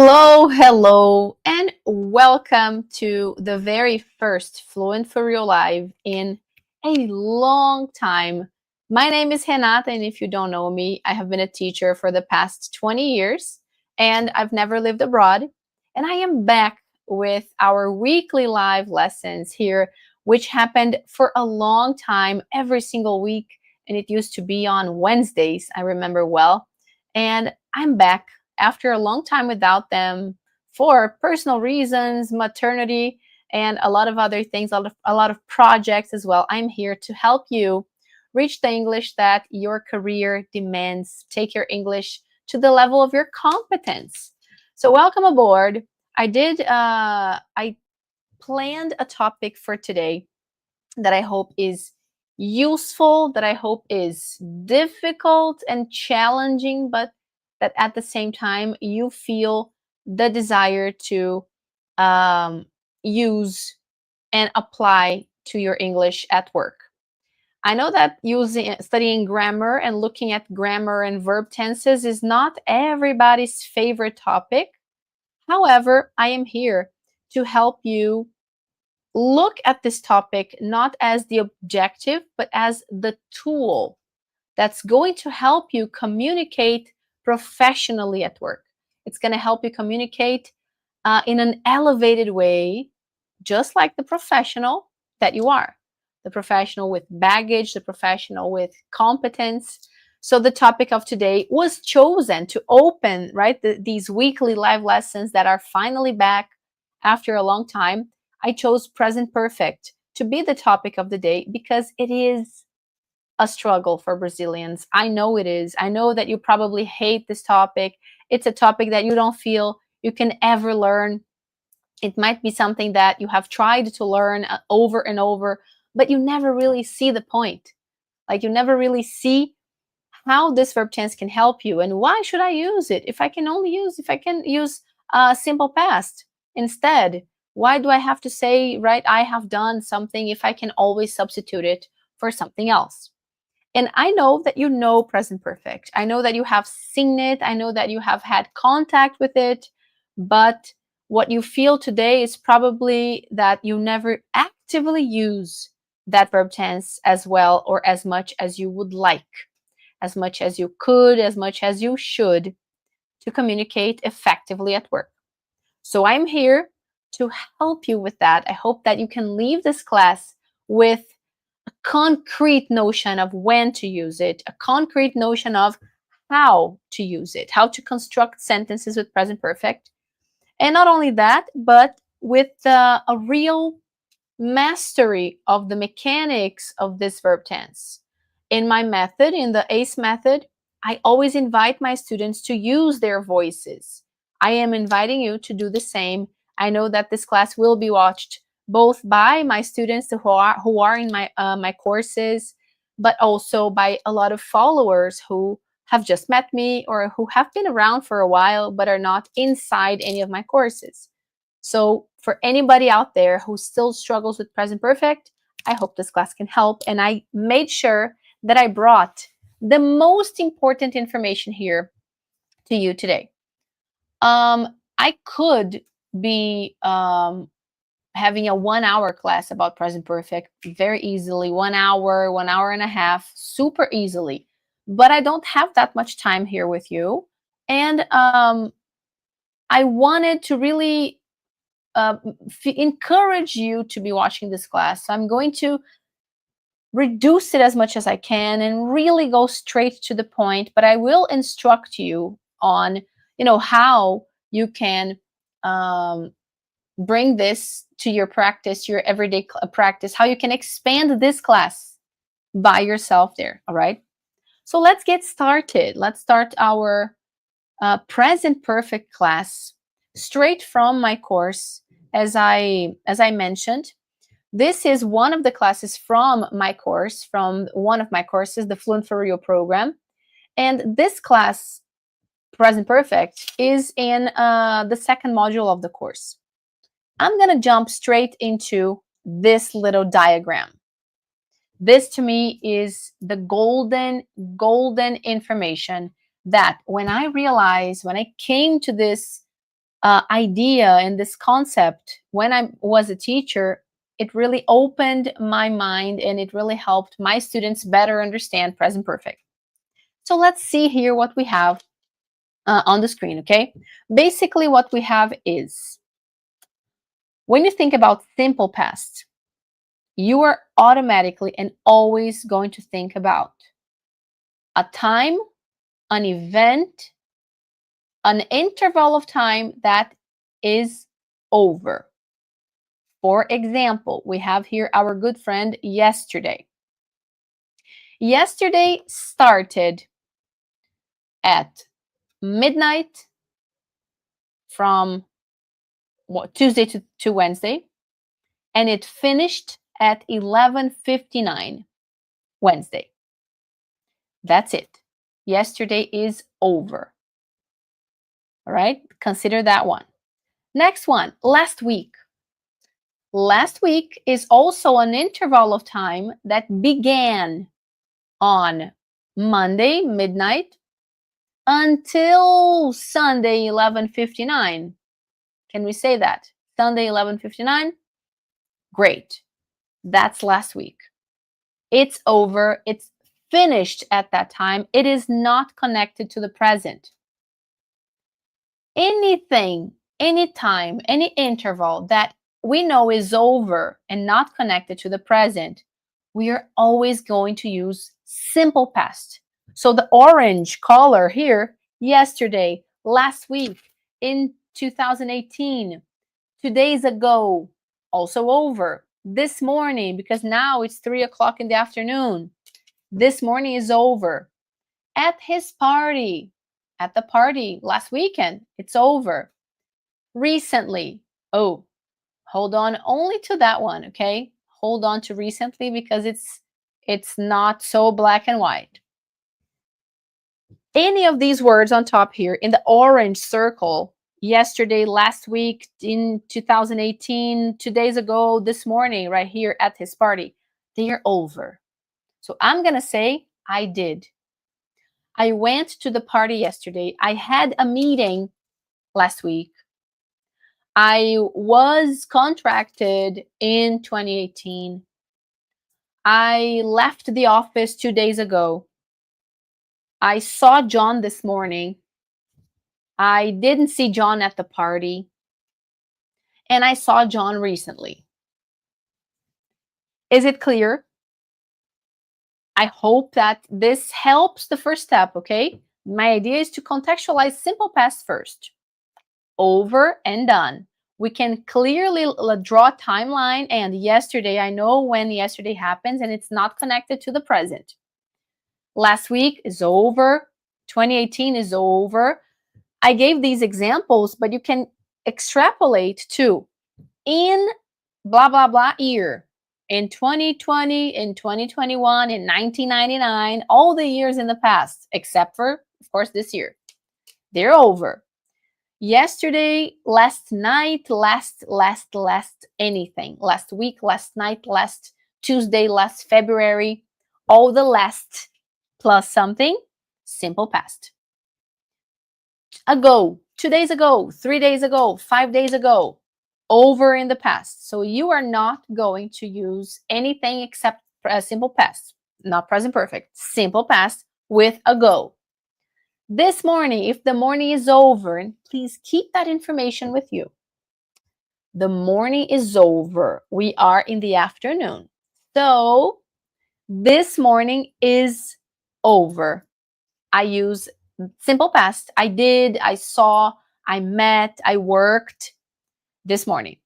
Hello, and welcome to the very first Fluent for Real Live in a long time. My name is Renata, and if you don't know me, I have been a teacher for the past 20 years, and I've never lived abroad. And I am back with our weekly live lessons here, which happened for a long time, every single week, and it used to be on Wednesdays, I remember well. And I'm back after a long time without them for personal reasons, maternity, and a lot of other things, a lot of projects as well. I'm here to help you reach the English that your career demands. Take your English to the level of your competence. So welcome aboard. I planned a topic for today that I hope is useful, that I hope is difficult and challenging, but that at the same time you feel the desire to use and apply to your English at work. I know that studying grammar and looking at grammar and verb tenses is not everybody's favorite topic. However, I am here to help you look at this topic not as the objective, but as the tool that's going to help you communicate professionally at work. It's going to help you communicate in an elevated way, just like the professional that you are, the professional with baggage, the professional with competence. So the topic of today was chosen to open, right, these weekly live lessons that are finally back after a long time. I chose present perfect to be the topic of the day because it is a struggle for Brazilians. I know it is. I know that you probably hate this topic. It's a topic that you don't feel you can ever learn. It might be something that you have tried to learn over and over, but you never really see the point. Like you never really see how this verb tense can help you and why should I use it if I can use simple past instead. Why do I have to say, right, I have done something if I can always substitute it for something else? And I know that you know present perfect. I know that you have seen it. I know that you have had contact with it. But what you feel today is probably that you never actively use that verb tense as well or as much as you would like, as much as you could, as much as you should to communicate effectively at work. So I'm here to help you with that. I hope that you can leave this class with a concrete notion of when to use it, a concrete notion of how to use it, how to construct sentences with present perfect. And not only that, but with a real mastery of the mechanics of this verb tense. In my method, in the ACE method, I always invite my students to use their voices. I am inviting you to do the same. I know that this class will be watched both by my students who are in my courses, but also by a lot of followers who have just met me or who have been around for a while but are not inside any of my courses. So for anybody out there who still struggles with present perfect, I hope this class can help. And I made sure that I brought the most important information here to you today. I could be having a 1 hour class about present perfect very easily, 1 hour, 1 hour and a half, super easily. But I don't have that much time here with you. And I wanted to really encourage you to be watching this class. So I'm going to reduce it as much as I can and really go straight to the point, but I will instruct you on, how you can bring this to your practice, your everyday practice, how you can expand this class by yourself there, all right? So let's get started. Let's start our present perfect class straight from my course. As I mentioned, this is one of the classes from my course, from one of my courses, the Fluent For Real Program. And this class, Present Perfect, is in the second module of the course. I'm going to jump straight into this little diagram. This to me is the golden information that when I came to this idea and this concept when I was a teacher, it really opened my mind and it really helped my students better understand present perfect. So let's see here what we have on the screen, okay? Basically, what we have is, when you think about simple past, you are automatically and always going to think about a time, an event, an interval of time that is over. For example, we have here our good friend yesterday. Yesterday started at midnight from Tuesday to Wednesday, and it finished at 11:59 Wednesday. That's it. Yesterday is over. All right, consider that one. Next one, last week. Last week is also an interval of time that began on Monday midnight until Sunday 11:59. Can we say that? Sunday 11:59? Great. That's last week. It's over. It's finished at that time. It is not connected to the present. Anything, anytime, any interval that we know is over and not connected to the present, we are always going to use simple past. So the orange color here, yesterday, last week, in 2018, 2 days ago, also over. This morning, because now it's 3 o'clock in the afternoon. This morning is over. At his party, at the party last weekend, it's over. Recently, oh, hold on only to that one, okay? Hold on to recently because it's not so black and white. Any of these words on top here in the orange circle, yesterday, last week, in 2018, 2 days ago, this morning, right here at his party, they are over. So I'm going to say, I did. I went to the party yesterday. I had a meeting last week. I was contracted in 2018. I left the office 2 days ago. I saw John this morning. I didn't see John at the party. And I saw John recently. Is it clear? I hope that this helps the first step, okay? My idea is to contextualize simple past first. Over and done. We can clearly draw a timeline, and yesterday, I know when yesterday happens, and it's not connected to the present. Last week is over. 2018 is over. I gave these examples, but you can extrapolate to in blah, blah, blah year. In 2020, in 2021, in 1999, all the years in the past, except for, of course, this year. They're over. Yesterday, last night, last anything. Last week, last night, last Tuesday, last February. All the last plus something, simple past. Ago, 2 days ago, 3 days ago, 5 days ago, over in the past. So you are not going to use anything except simple past, not present perfect, simple past with ago. This morning, if the morning is over, and please keep that information with you. The morning is over. We are in the afternoon. So this morning is over. I use simple past. I did, I saw, I met, I worked this morning.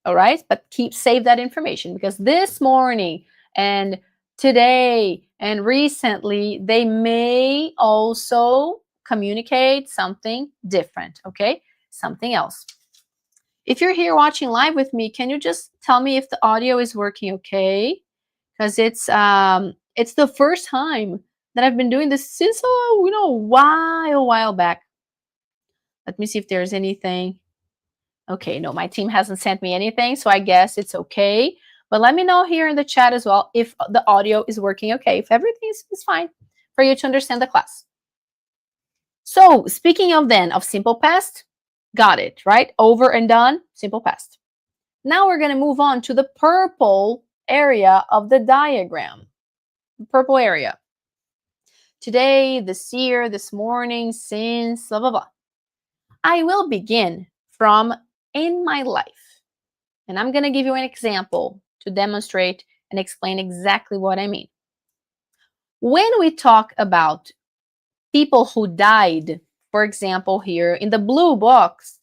All right, but save that information, because this morning and today and recently, they may also communicate something different, okay? Something else. If you're here watching live with me, can you just tell me if the audio is working okay? Because it's the first time that I've been doing this since a while back. Let me see if there's anything. Okay, no, my team hasn't sent me anything, so I guess it's okay. But let me know here in the chat as well if the audio is working okay, if everything is fine for you to understand the class. So speaking of simple past, Got it, right? Over and done, simple past. Now we're going to move on to the purple area of the diagram. Purple area. Today, this year, this morning, since, blah, blah, blah. I will begin from in my life. And I'm going to give you an example to demonstrate and explain exactly what I mean. When we talk about people who died, for example, here in the blue box,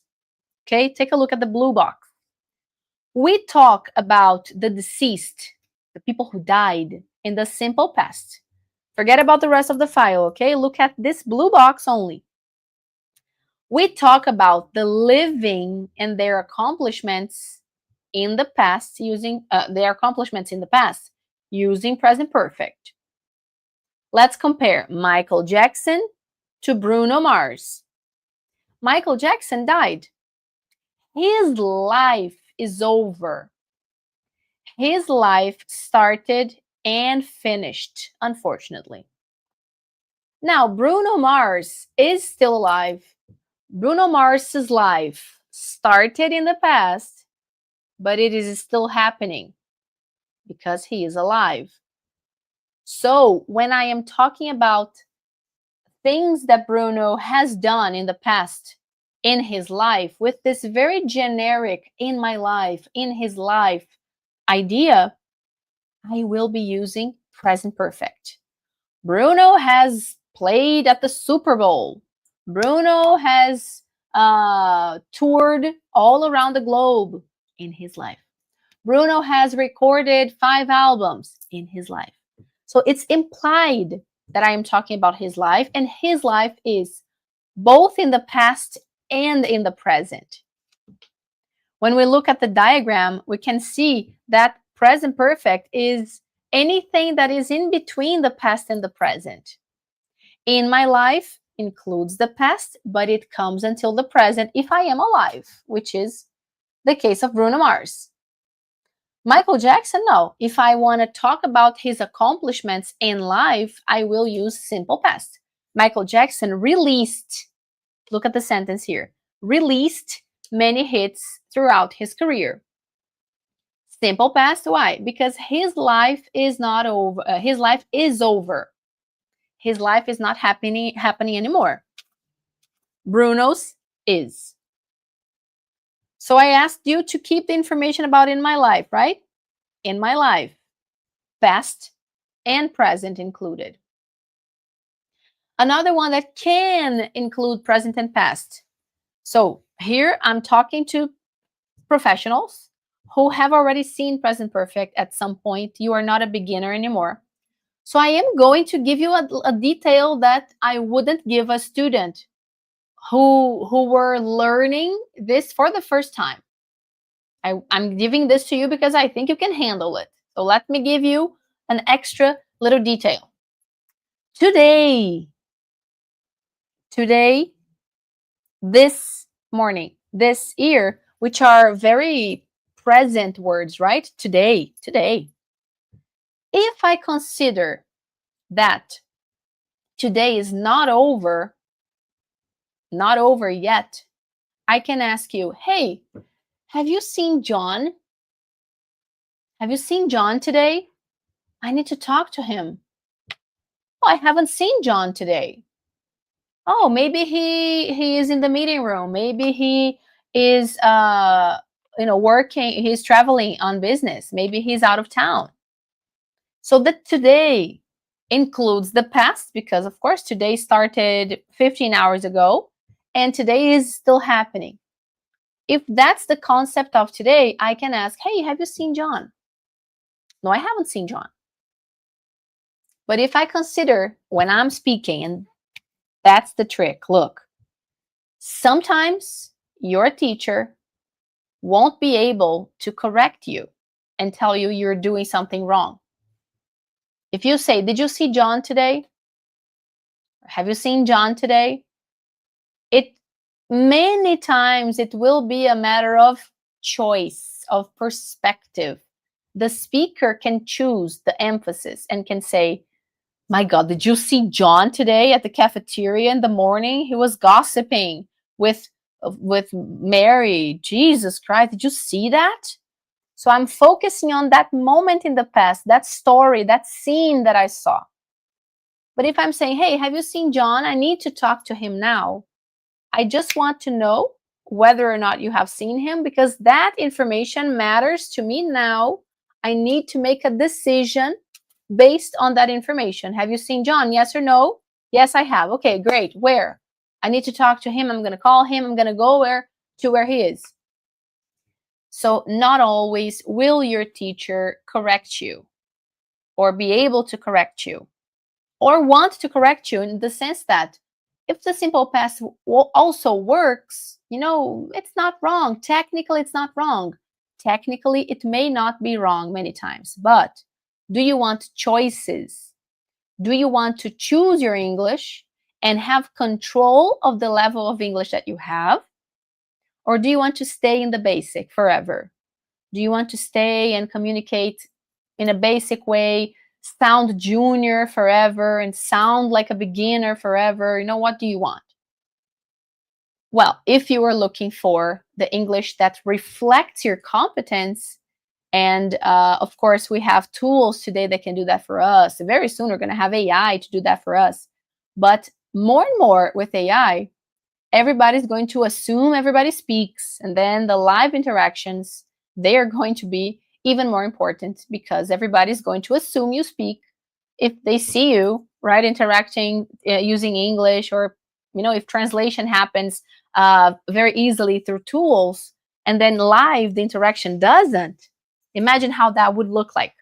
okay, take a look at the blue box. We talk about the deceased, the people who died in the simple past. Forget about the rest of the file, okay? Look at this blue box only. We talk about the living and their accomplishments in the past using using present perfect. Let's compare Michael Jackson to Bruno Mars. Michael Jackson died. His life is over. His life started and finished, unfortunately. Now, Bruno Mars is still alive. Bruno Mars's life started in the past, but it is still happening because he is alive. So when I am talking about things that Bruno has done in the past in his life with this very generic in my life, in his life idea, I will be using present perfect. Bruno has played at the Super Bowl. Bruno has toured all around the globe in his life. Bruno has recorded 5 albums in his life. So it's implied that I am talking about his life, and his life is both in the past and in the present. When we look at the diagram, we can see that present perfect is anything that is in between the past and the present. In my life includes the past, but it comes until the present if I am alive, which is the case of Bruno Mars. Michael Jackson, no. If I want to talk about his accomplishments in life, I will use simple past. Michael Jackson released, look at the sentence here, released many hits throughout his career. Simple past, why? Because his life is not over. His life is over. His life is not happening anymore. Bruno's is. So I asked you to keep the information about in my life, right? In my life, past and present included. Another one that can include present and past. So here I'm talking to professionals who have already seen present perfect at some point. You are not a beginner anymore. So I am going to give you a detail that I wouldn't give a student who were learning this for the first time. I'm giving this to you because I think you can handle it. So let me give you an extra little detail. Today, this morning, this year, which are very present words, right? Today. If I consider that today is not over yet, I can ask you, hey, have you seen John? Have you seen John today? I need to talk to him. Oh, I haven't seen John today. Oh, maybe he is in the meeting room. Maybe he is working, he's traveling on business. Maybe he's out of town. So that today includes the past because of course today started 15 hours ago and today is still happening. If that's the concept of today, I can ask, hey, have you seen John? No, I haven't seen John. But if I consider when I'm speaking, and that's the trick, look, sometimes your teacher won't be able to correct you and tell you you're doing something wrong. If you say, did you see John today? Have you seen John today? Many times it will be a matter of choice, of perspective. The speaker can choose the emphasis and can say, my God, did you see John today at the cafeteria in the morning? He was gossiping with with Mary. Jesus Christ, did you see that? So I'm focusing on that moment in the past, that story, that scene that I saw. But if I'm saying, hey, have you seen John? I need to talk to him now. I just want to know whether or not you have seen him, because that information matters to me now. I need to make a decision based on that information. Have you seen John? Yes or no? Yes, I have. Okay, great. Where? I need to talk to him. I'm going to call him. I'm going to go where he is. So not always will your teacher correct you or be able to correct you or want to correct you, in the sense that if the simple past also works, it's not wrong. Technically, it's not wrong. Technically, it may not be wrong many times. But do you want choices? Do you want to choose your English and have control of the level of English that you have? Or do you want to stay in the basic forever? Do you want to stay and communicate in a basic way, sound junior forever and sound like a beginner forever? What do you want? Well, if you are looking for the English that reflects your competence, and of course, we have tools today that can do that for us. Very soon, we're going to have AI to do that for us. But more and more with AI, everybody's going to assume everybody speaks. And then the live interactions, they are going to be even more important, because everybody's going to assume you speak if they see you, right, interacting using English, or, if translation happens very easily through tools, and then live, the interaction doesn't. Imagine how that would look like,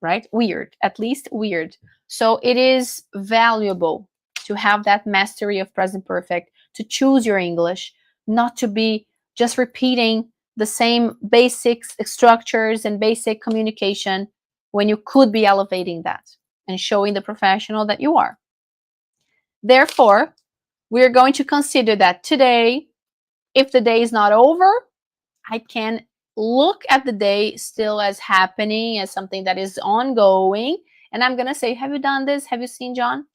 right? Weird, at least weird. So it is valuable to have that mastery of present perfect, to choose your English, not to be just repeating the same basic structures and basic communication, when you could be elevating that and showing the professional that you are. Therefore, we're going to consider that today, if the day is not over, I can look at the day still as happening, as something that is ongoing. And I'm going to say, have you done this? Have you seen John?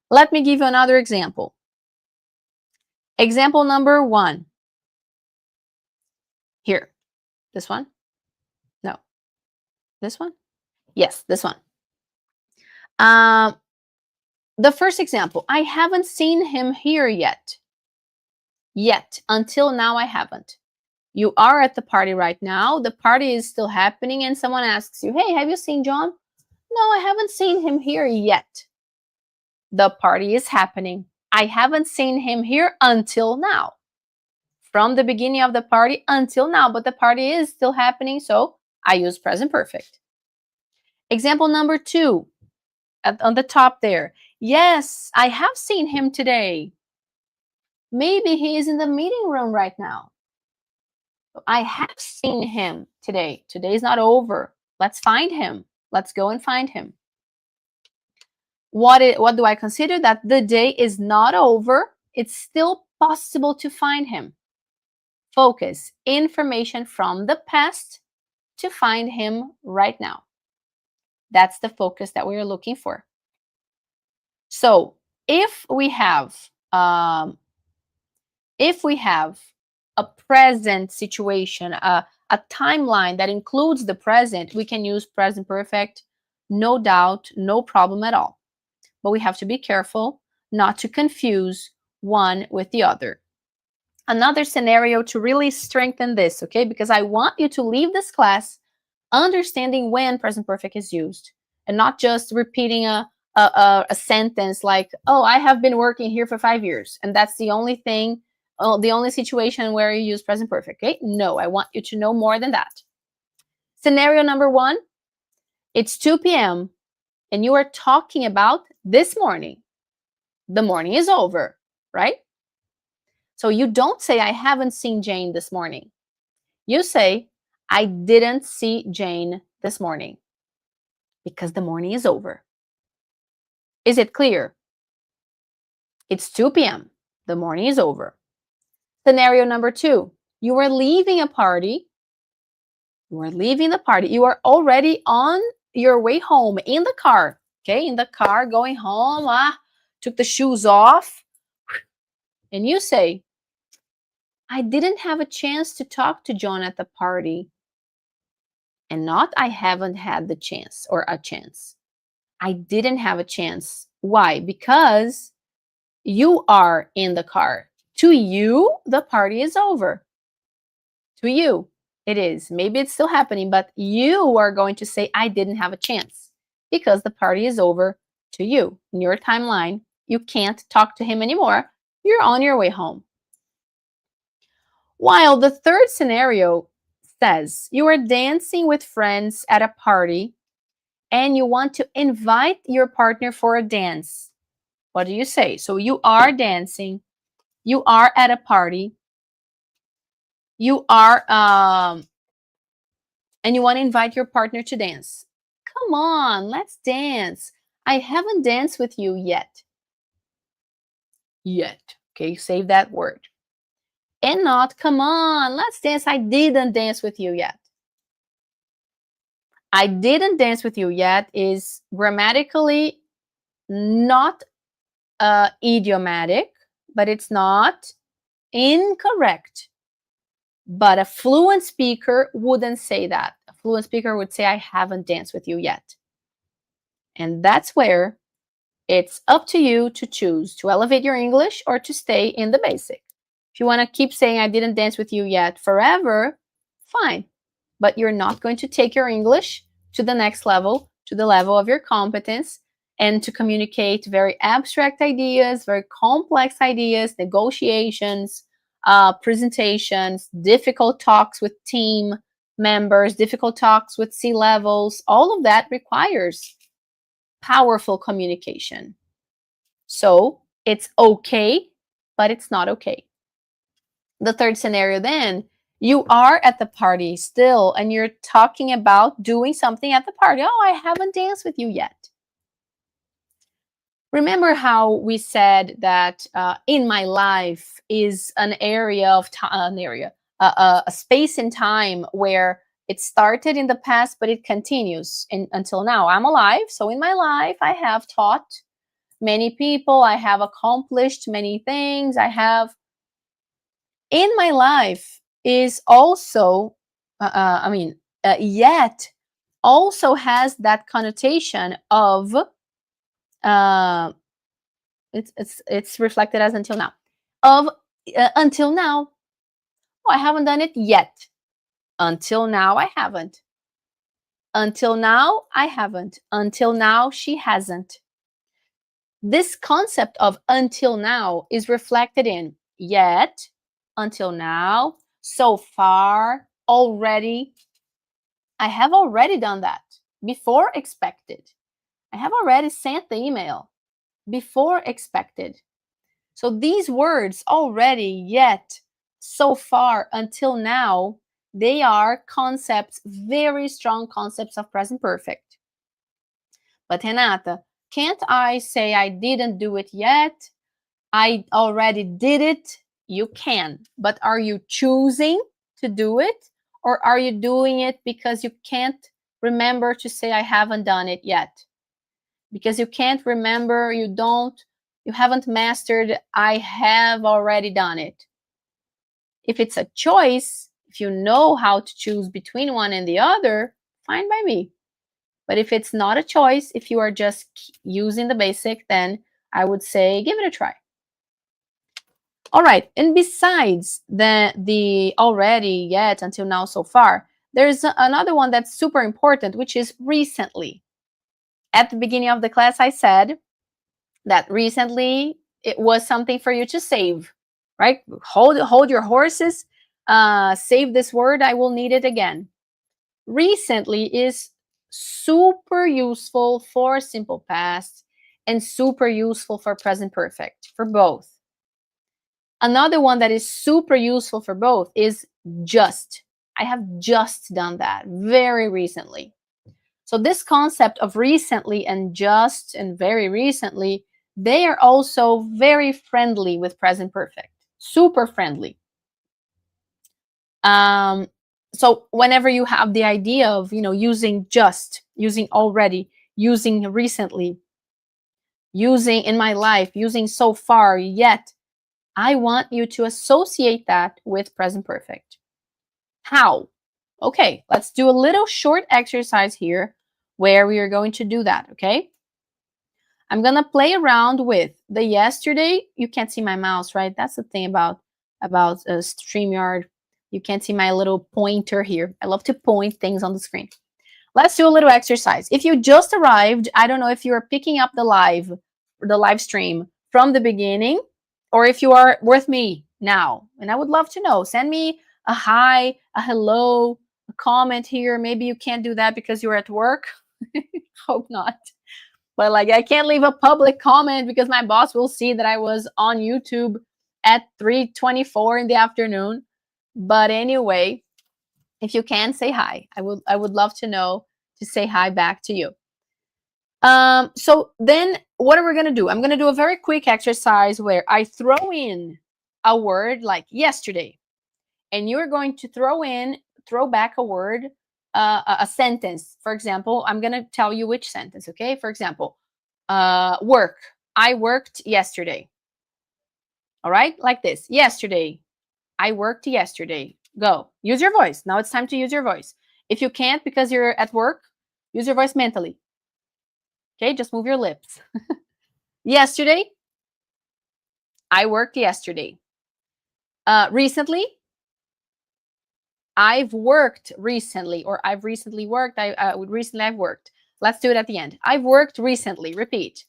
Let me give you another example. Example number 1. Here. This one? No. This one? Yes, this one. The first example, I haven't seen him here yet. Until now, I haven't. You are at the party right now. The party is still happening, and someone asks you, hey, have you seen John? No, I haven't seen him here yet. The party is happening. I haven't seen him here until now. From the beginning of the party until now, but the party is still happening, so I use present perfect. Example number 2, on the top there. Yes, I have seen him today. Maybe he is in the meeting room right now. I have seen him today. Today is not over. Let's find him. Let's go and find him. What do I consider? That the day is not over. It's still possible to find him. Focus. Information from the past to find him right now. That's the focus that we are looking for. So if we have a present situation, a timeline that includes the present, we can use present perfect, no doubt, no problem at all. But we have to be careful not to confuse one with the other. Another scenario to really strengthen this, okay? Because I want you to leave this class understanding when present perfect is used, and not just repeating a sentence like, oh, I have been working here for 5 years, and that's the only thing, the only situation where you use present perfect, okay? No, I want you to know more than that. Scenario number 1, it's 2 p.m. and you are talking about this morning. The morning is over, right? So you don't say, I haven't seen Jane this morning. You say, I didn't see Jane this morning, because the morning is over. Is it clear? It's 2 p.m. The morning is over. Scenario number 2, you are leaving a party. You are leaving the party. You are already on your way home in the car, okay? In the car going home, took the shoes off. And you say, I didn't have a chance to talk to John at the party. And not I haven't had the chance or a chance. I didn't have a chance. Why? Because you are in the car. To you, the party is over. To you, it is. Maybe it's still happening, but you are going to say, I didn't have a chance because the party is over to you. In your timeline, you can't talk to him anymore. You're on your way home. While the third scenario says you are dancing with friends at a party and you want to invite your partner for a dance. What do you say? So you are dancing, you are at a party, you are, and you want to invite your partner to dance. Come on, let's dance. I haven't danced with you yet. Yet. Okay, save that word. And not, come on, let's dance. I didn't dance with you yet. I didn't dance with you yet is grammatically not idiomatic, but it's not incorrect. But a fluent speaker wouldn't say that. A fluent speaker would say, I haven't danced with you yet. And that's where it's up to you to choose to elevate your English or to stay in the basic. If you want to keep saying, I didn't dance with you yet forever, fine. But you're not going to take your English to the next level, to the level of your competence, and to communicate very abstract ideas, very complex ideas, negotiations, presentations, difficult talks with team members, difficult talks with C-levels. All of that requires powerful communication. So it's okay, but it's not okay. The third scenario then, you are at the party still and you're talking about doing something at the party. Oh, I haven't danced with you yet. Remember how we said that in my life is an area of time, a space in time where it started in the past, but it continues until now. I'm alive, so in my life, I have taught many people, I have accomplished many things, in my life is also, yet also has that connotation of, it's reflected as until now, of until now. Oh, I haven't done it yet. Until now, I haven't. Until now, I haven't. Until now, she hasn't. This concept of until now is reflected in yet, until now, so far, already. I have already done that before expected. I have already sent the email before expected. So these words already, yet, so far, until now, they are concepts, very strong concepts of present perfect. But Renata, can't I say I didn't do it yet? I already did it. You can. But are you choosing to do it? Or are you doing it because you can't remember to say I haven't done it yet? Because you can't remember, you haven't mastered, I have already done it. If it's a choice, if you know how to choose between one and the other, fine by me. But if it's not a choice, if you are just using the basic, then I would say give it a try. All right, and besides the already, yet, until now, so far, there's another one that's super important, which is recently. At the beginning of the class, I said that recently it was something for you to save, right? Hold your horses, save this word, I will need it again. Recently is super useful for simple past and super useful for present perfect, for both. Another one that is super useful for both is just. I have just done that very recently. So this concept of recently and just and very recently, they are also very friendly with present perfect, super friendly. So whenever you have the idea of, using just, using already, using recently, using in my life, using so far, yet, I want you to associate that with present perfect. How? Okay, let's do a little short exercise here where we are going to do that, okay? I'm going to play around with the yesterday. You can't see my mouse, right? That's the thing about StreamYard. You can't see my little pointer here. I love to point things on the screen. Let's do a little exercise. If you just arrived, I don't know if you are picking up the live stream from the beginning, or if you are with me now. And I would love to know. Send me a hi, a hello, a comment here. Maybe you can't do that because you're at work. Hope not. But like, I can't leave a public comment because my boss will see that I was on YouTube at 3:24 in the afternoon. But anyway, if you can, say hi. I would love to know, to say hi back to you. So then what are we going to do? I'm going to do a very quick exercise where I throw in a word like yesterday, and you're going to throw back a word, a sentence. For example, I'm going to tell you which sentence, okay? For example, work. I worked yesterday. All right? Like this. Yesterday. I worked yesterday. Go. Use your voice. Now it's time to use your voice. If you can't because you're at work, use your voice mentally. Okay? Just move your lips. Yesterday. I worked yesterday. Recently. I've worked recently, or I've recently worked. Recently I've worked. Let's do it at the end. I've worked recently. Repeat.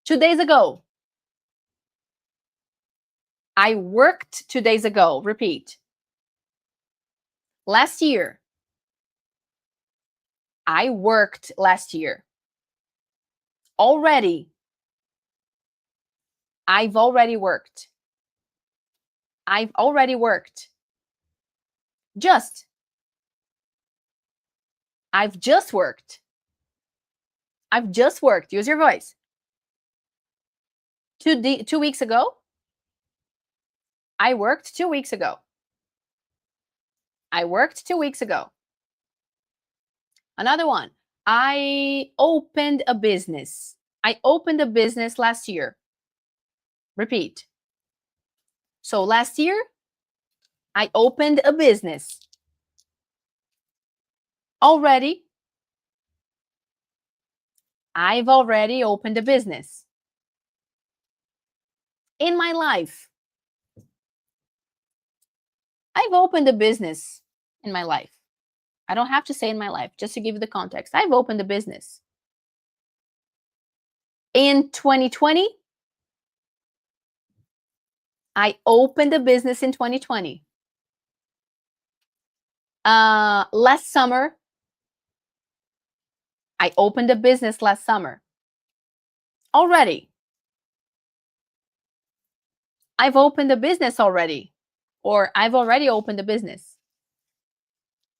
2 days ago. I worked 2 days ago. Repeat. Last year. I worked last year. Already. I've already worked. I've already worked. Just. I've just worked. I've just worked. Use your voice. 2 weeks ago. I worked 2 weeks ago. I worked 2 weeks ago. Another one. I opened a business. I opened a business last year. Repeat. So last year, I opened a business. Already. I've already opened a business. In my life. I've opened a business in my life. I don't have to say in my life, just to give you the context. I've opened a business. In 2020, I opened a business in 2020. Last summer, I opened a business last summer. Already. I've opened a business already. Or I've already opened a business.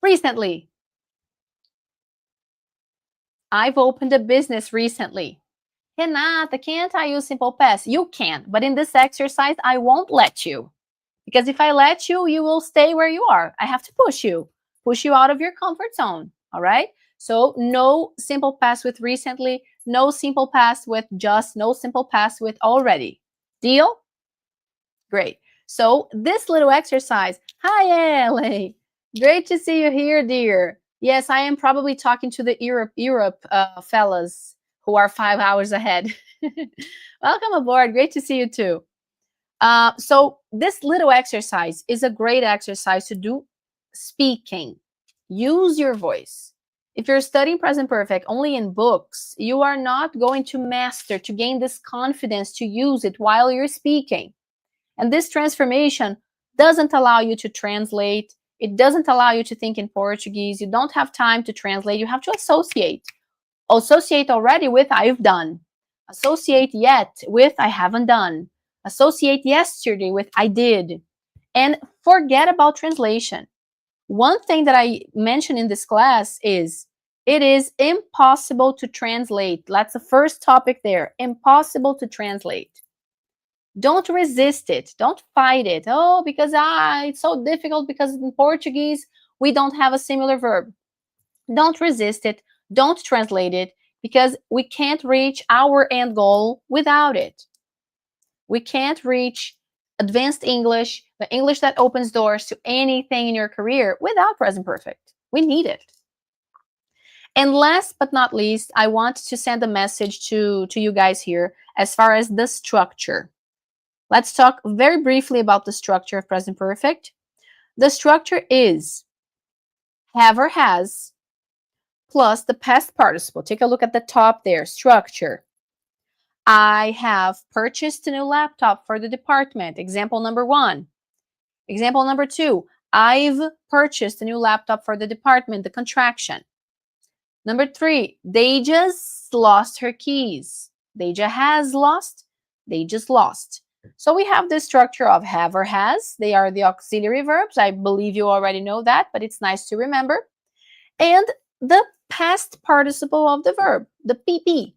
Recently. I've opened a business recently. Renata, can't I use simple past? You can, but in this exercise, I won't let you. Because if I let you, you will stay where you are. I have to push you out of your comfort zone, all right? So no simple past with recently, no simple past with just, no simple past with already. Deal? Great. So this little exercise, hi, Ellie. Great to see you here, dear. Yes, I am probably talking to the Europe fellas who are 5 hours ahead. Welcome aboard. Great to see you too. So this little exercise is a great exercise to do speaking. Use your voice. If you're studying present perfect only in books, you are not going to master, to gain this confidence to use it while you're speaking. And this transformation doesn't allow you to translate. It doesn't allow you to think in Portuguese. You don't have time to translate. You have to associate. Associate already with I've done. Associate yet with I haven't done. Associate yesterday with I did. And forget about translation. One thing that I mentioned in this class is it is impossible to translate. That's the first topic there. Impossible to translate. Don't resist it. Don't fight it. Oh, because it's so difficult because in Portuguese, we don't have a similar verb. Don't resist it. Don't translate it because we can't reach our end goal without it. We can't reach advanced English, the English that opens doors to anything in your career without present perfect. We need it. And last but not least, I want to send a message to you guys here as far as the structure. Let's talk very briefly about the structure of present perfect. The structure is have or has plus the past participle. Take a look at the top there, structure. I have purchased a new laptop for the department. Example number 1. Example number 2, I've purchased a new laptop for the department, the contraction. Number 3, they just lost her keys. Deja has lost, they just lost. So we have this structure of have or has. They are the auxiliary verbs. I believe you already know that, but it's nice to remember. And the past participle of the verb, the PP.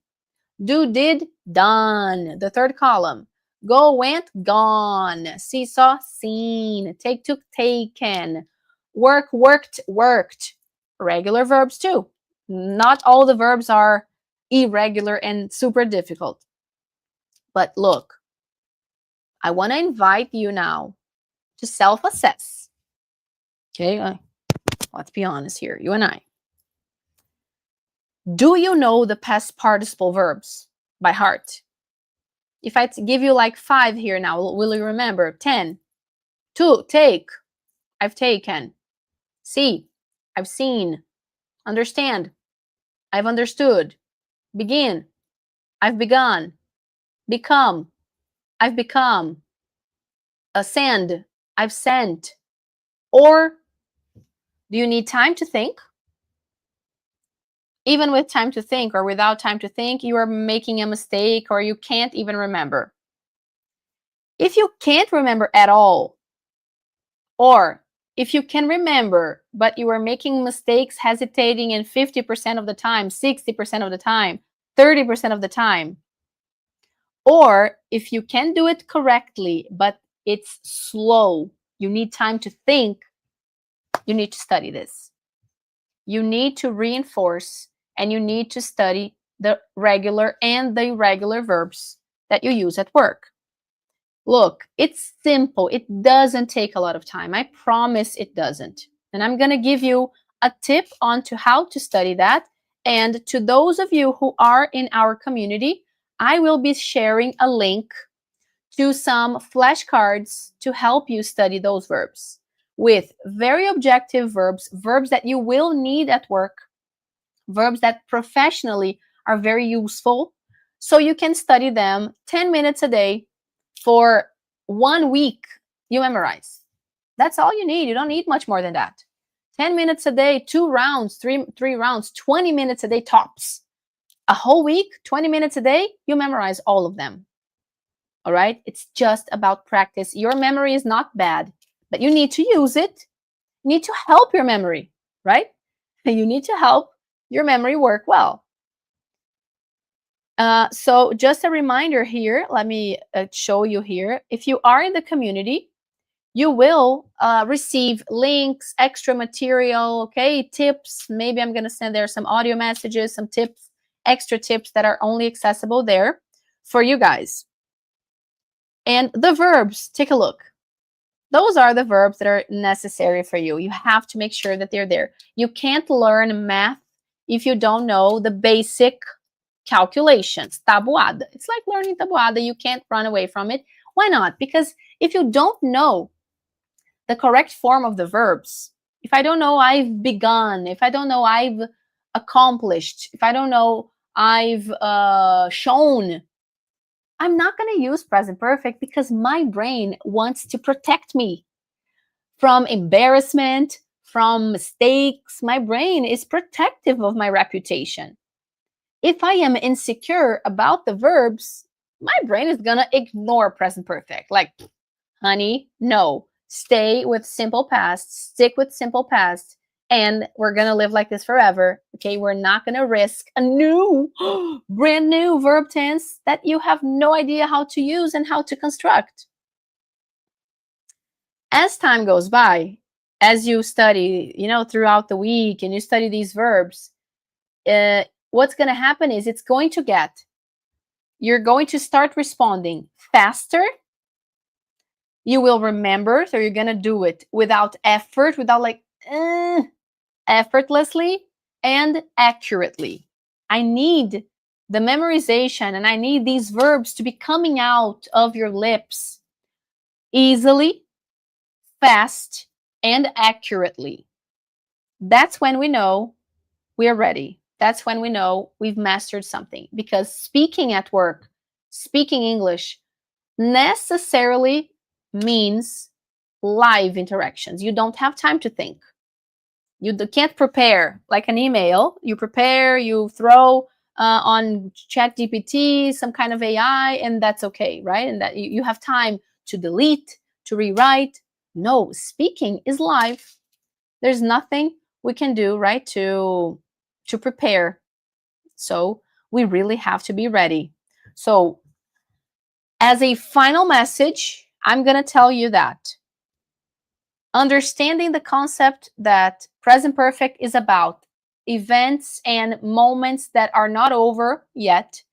Do, did, done. The third column. Go, went, gone. See, saw, seen. Take, took, taken. Work, worked, worked. Regular verbs too. Not all the verbs are irregular and super difficult. But look, I want to invite you now to self-assess. Okay, let's be honest here, you and I. Do you know the past participle verbs by heart? If I give you like 5 here now, will you remember? 10. To, take, I've taken. See, I've seen. Understand, I've understood. Begin, I've begun. Become, I've become. Send, I've sent. Or do you need time to think? Even with time to think or without time to think, you are making a mistake or you can't even remember. If you can't remember at all, or if you can remember, but you are making mistakes, hesitating in 50% of the time, 60% of the time, 30% of the time, or if you can do it correctly, but it's slow, you need time to think, you need to study this. You need to reinforce and you need to study the regular and the irregular verbs that you use at work. Look, it's simple. It doesn't take a lot of time. I promise it doesn't. And I'm going to give you a tip on to how to study that. And to those of you who are in our community, I will be sharing a link to some flashcards to help you study those verbs with very objective verbs, verbs that you will need at work, verbs that professionally are very useful, so you can study them 10 minutes a day for 1 week. You memorize. That's all you need. You don't need much more than that. 10 minutes a day, 2 rounds, three rounds, 20 minutes a day tops. A whole week, 20 minutes a day, you memorize all of them. All right? It's just about practice. Your memory is not bad, but you need to use it. You need to help your memory, right? You need to help your memory work well. So just a reminder here, let me show you here. If you are in the community, you will receive links, extra material, okay, tips. Maybe I'm going to send there some audio messages, some tips, extra tips that are only accessible there for you guys. And the verbs, take a look. Those are the verbs that are necessary for you. You have to make sure that they're there. You can't learn math if you don't know the basic calculations, tabuada. It's like learning tabuada. You can't run away from it. Why not? Because if you don't know the correct form of the verbs, if I don't know I've begun, if I don't know I've accomplished, if I don't know I've shown, I'm not going to use present perfect because my brain wants to protect me from embarrassment, from mistakes. My brain is protective of my reputation. If I am insecure about the verbs, my brain is going to ignore present perfect. Like, honey, no. Stay with simple past. Stick with simple past. And we're going to live like this forever. Okay, we're not going to risk a new, brand new verb tense that you have no idea how to use and how to construct. As time goes by, as you study, throughout the week and you study these verbs, what's going to happen is it's going to get you're going to start responding faster. You will remember, so you're going to do it without effort, without like, effortlessly and accurately. I need the memorization and I need these verbs to be coming out of your lips easily, fast, and accurately. That's when we know we are ready. That's when we know we've mastered something, because speaking at work, speaking English necessarily means live interactions. You don't have time to think. You can't prepare like an email. You prepare, you throw on ChatGPT some kind of AI, and that's okay, right? And that you have time to delete, to rewrite. No, speaking is live. There's nothing we can do, right, to prepare. So we really have to be ready. So as a final message, I'm going to tell you that understanding the concept that present perfect is about events and moments that are not over yet,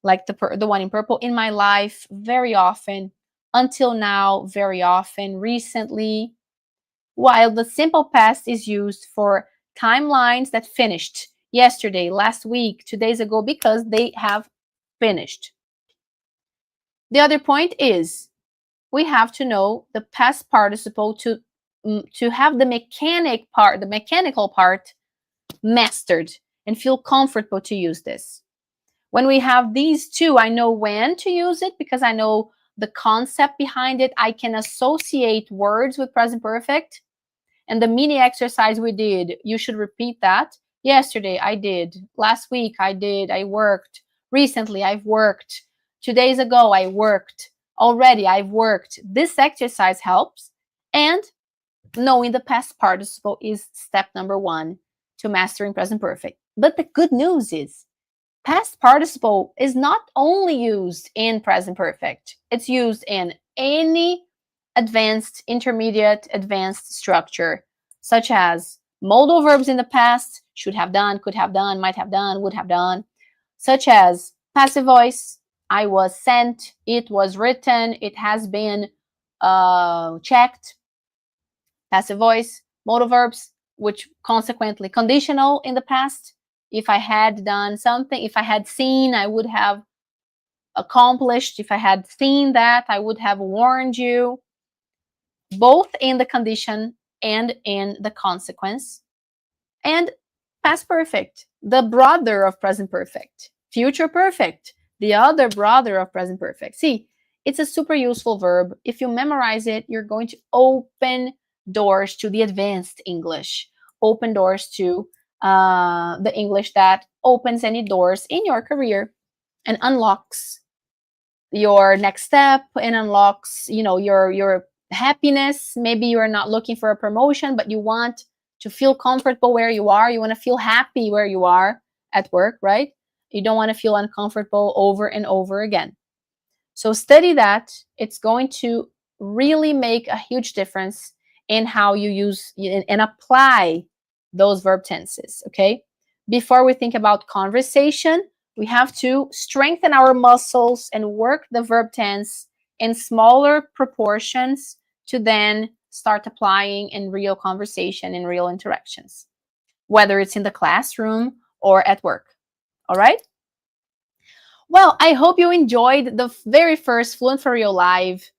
like the one in purple, in my life, very often, until now, very often, recently, while the simple past is used for timelines that finished yesterday, last week, 2 days ago, because they have finished. The other point is we have to know the past participle to have the mechanical part mastered and feel comfortable to use this. When we have these two, I know when to use it because I know the concept behind it. I can associate words with present perfect. And the mini exercise we did, you should repeat that. Yesterday I did. Last week I did. I worked. Recently I've worked. 2 days ago I worked. Already I've worked. This exercise helps. And knowing the past participle is step number 1 to mastering present perfect. But the good news is past participle is not only used in present perfect. It's used in any advanced, intermediate, advanced structure, such as modal verbs in the past, should have done, could have done, might have done, would have done, such as passive voice, I was sent, it was written, it has been checked. Passive voice, modal verbs, which consequently conditional in the past. If I had done something, if I had seen, I would have accomplished. If I had seen that, I would have warned you. Both in the condition and in the consequence. And past perfect, the brother of present perfect. Future perfect, the other brother of present perfect. See, it's a super useful verb. If you memorize it, you're going to open doors to the advanced English, open doors to the English that opens any doors in your career and unlocks your next step and unlocks, your happiness. Maybe you're not looking for a promotion, but you want to feel comfortable where you are. You want to feel happy where you are at work, right? You don't want to feel uncomfortable over and over again. So study that. It's going to really make a huge difference in how you use and apply those verb tenses, okay? Before we think about conversation, we have to strengthen our muscles and work the verb tense in smaller proportions to then start applying in real conversation, in real interactions, whether it's in the classroom or at work. All right? Well, I hope you enjoyed the very first Fluent For Real Live.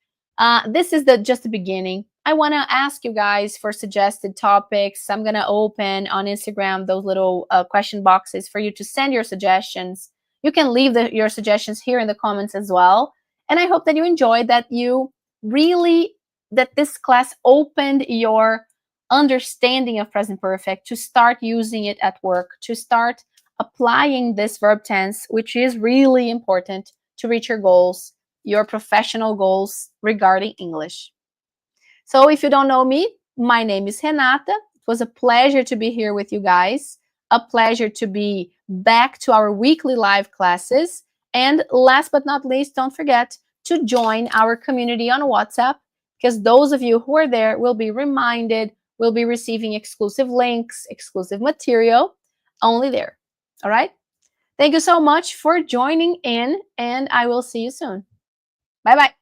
This is just the beginning. I want to ask you guys for suggested topics. I'm going to open on Instagram those little question boxes for you to send your suggestions. You can leave your suggestions here in the comments as well. And I hope that you enjoyed, that this class opened your understanding of present perfect to start using it at work, to start applying this verb tense, which is really important to reach your goals, your professional goals regarding English. So if you don't know me, my name is Renata. It was a pleasure to be here with you guys, a pleasure to be back to our weekly live classes. And last but not least, don't forget to join our community on WhatsApp, because those of you who are there will be reminded, will be receiving exclusive links, exclusive material only there. All right? Thank you so much for joining in, and I will see you soon. Bye bye.